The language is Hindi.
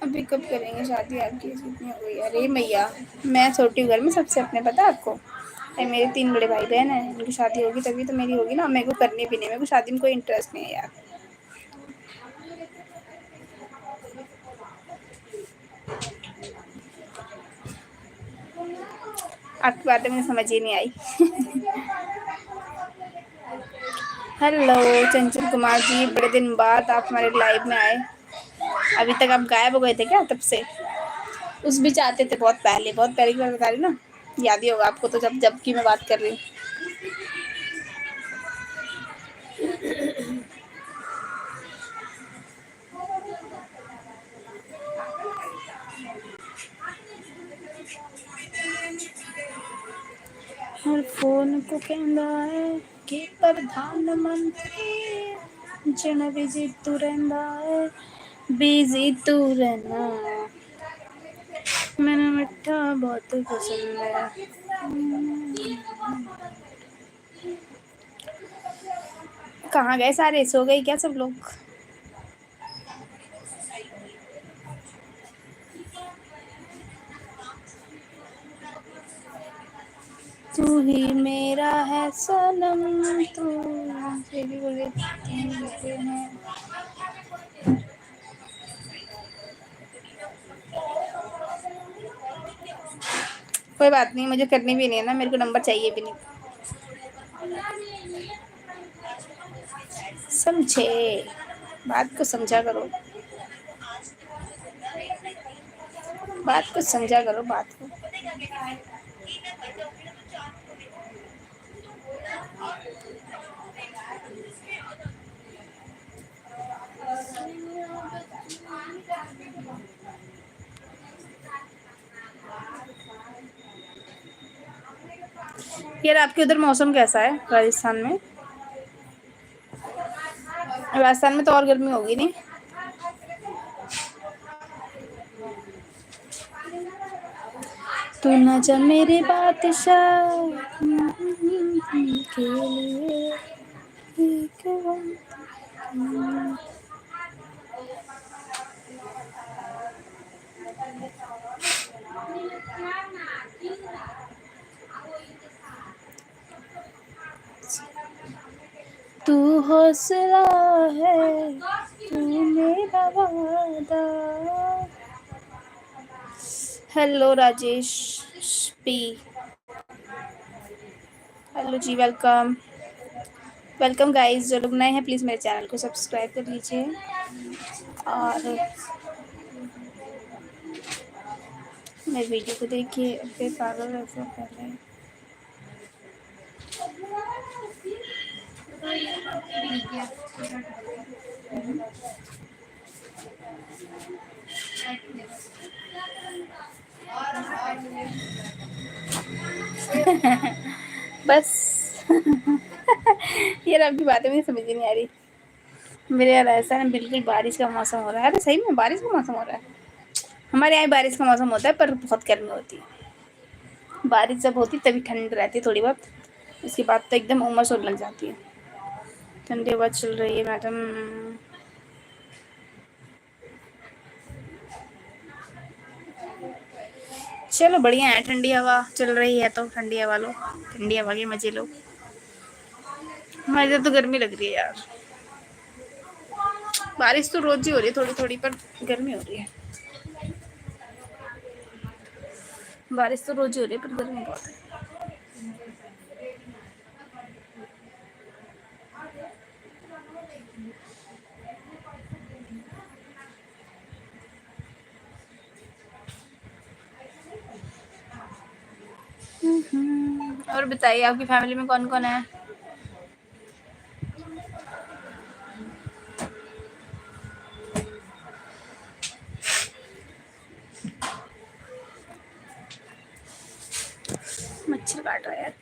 अभी कब करेंगे शादी आपकी? कितनी हो गई? अरे मैया, मैं छोटी हूँ घर में सबसे अपने, पता है आपको? मेरे 3 बड़े भाई बहन हैं, उनकी शादी होगी तभी तो मेरी होगी ना। मेरे को करनी भी नहीं, मेरे को शादी में कोई इंटरेस्ट नहीं है यार। आपकी बातें मुझे समझ ही नहीं आई। हेलो चंचल कुमार जी, बड़े दिन बाद आप हमारे लाइव में आए। अभी तक आप गायब हो गए थे क्या तब से? उस भी चाहते थे बहुत पहले की बात बता रही ना, याद ही होगा आपको तो, जब जब की मैं बात कर रही हूँ। हर फोन को कहना है कि प्रधानमंत्री जन बिजी तू रहना है, बिजी तू रहना। मैंने मिठा बहुत पसंद है। कहाँ गए सारे? सो गए क्या सब लोग? तू ही मेरा है सनम, तू ये भी बोले हैं। कोई बात नहीं, मुझे करनी भी नहीं है ना, मेरे को नंबर चाहिए भी नहीं। समझे? बात को समझा करो, बात को समझा करो, बात को। यार आपके उधर मौसम कैसा है राजस्थान में? राजस्थान में तो और गर्मी होगी नहीं? तू न जा मेरे बादशाह के लिए एक तू हौसला है, तू मेरा वादा। हेलो राजेश पी, हेलो जी, वेलकम वेलकम गाइस। जो लोग नए हैं प्लीज़ मेरे चैनल को सब्सक्राइब कर लीजिए। और मेरे वीडियो को देखिए। फिर पागल ऐसा कर रहे हैं। बस यार आपकी बातें मुझे समझ ही नहीं आ रही। मेरे यहाँ राजस्थान में बिल्कुल बारिश का मौसम हो रहा है। अरे सही में बारिश का मौसम हो रहा है। हमारे यहाँ बारिश का मौसम होता है पर बहुत गर्मी होती है। बारिश जब होती तभी ठंड रहती है थोड़ी बहुत, उसके बाद तो एकदम उमस होने लग जाती है। ठंडी हवा चल रही है मैडम। चलो बढ़िया है, ठंडी हवा चल रही है तो ठंडी हवा लो, ठंडी हवा के मजे लो। हमारे इधर तो गर्मी लग रही है यार। बारिश तो रोज ही हो रही है थोड़ी थोड़ी, पर गर्मी हो रही है। बारिश तो रोज ही हो रही है पर गर्मी बहुत है। और बताइए आपकी फैमिली में कौन कौन है? मच्छर काट रहा है यार।